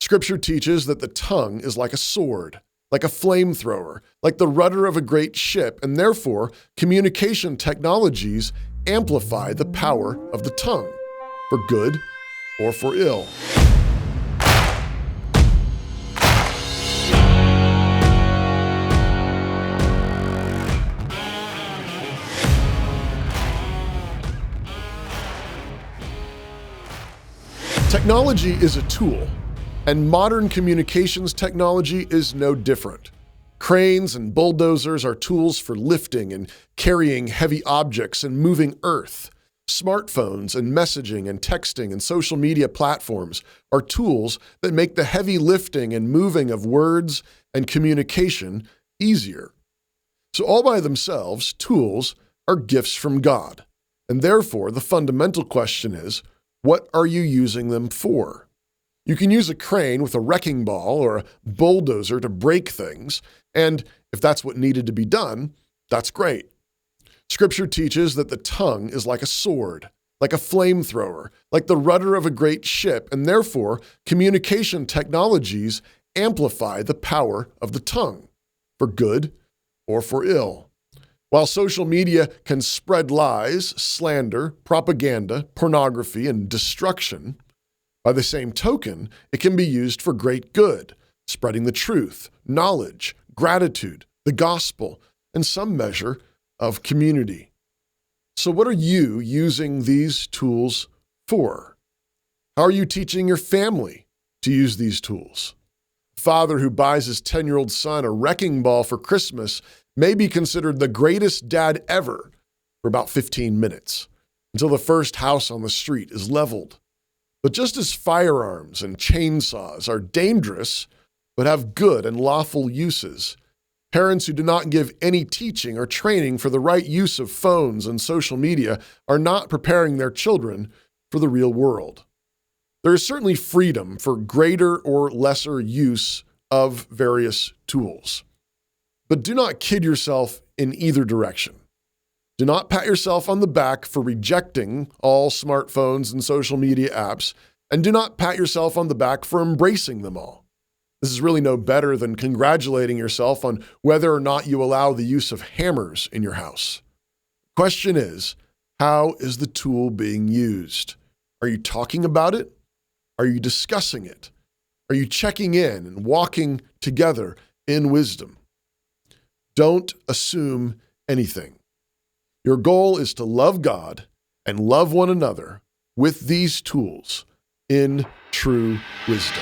Scripture teaches that the tongue is like a sword, like a flamethrower, like the rudder of a great ship, and therefore communication technologies amplify the power of the tongue, for good or for ill. Technology is a tool, and modern communications technology is no different. Cranes and bulldozers are tools for lifting and carrying heavy objects and moving earth. Smartphones and messaging and texting and social media platforms are tools that make the heavy lifting and moving of words and communication easier. So all by themselves, tools are gifts from God. And therefore, the fundamental question is, what are you using them for? You can use a crane with a wrecking ball or a bulldozer to break things, and if that's what needed to be done, that's great. Scripture teaches that the tongue is like a sword, like a flamethrower, like the rudder of a great ship, and therefore communication technologies amplify the power of the tongue, for good or for ill. While social media can spread lies, slander, propaganda, pornography, and destruction, by the same token, it can be used for great good, spreading the truth, knowledge, gratitude, the gospel, and some measure of community. So what are you using these tools for? How are you teaching your family to use these tools? A father who buys his 10-year-old son a wrecking ball for Christmas may be considered the greatest dad ever for about 15 minutes, until the first house on the street is leveled. But just as firearms and chainsaws are dangerous, but have good and lawful uses, parents who do not give any teaching or training for the right use of phones and social media are not preparing their children for the real world. There is certainly freedom for greater or lesser use of various tools. But do not kid yourself in either direction. Do not pat yourself on the back for rejecting all smartphones and social media apps, and do not pat yourself on the back for embracing them all. This is really no better than congratulating yourself on whether or not you allow the use of hammers in your house. The question is, how is the tool being used? Are you talking about it? Are you discussing it? Are you checking in and walking together in wisdom? Don't assume anything. Your goal is to love God and love one another with these tools in true wisdom.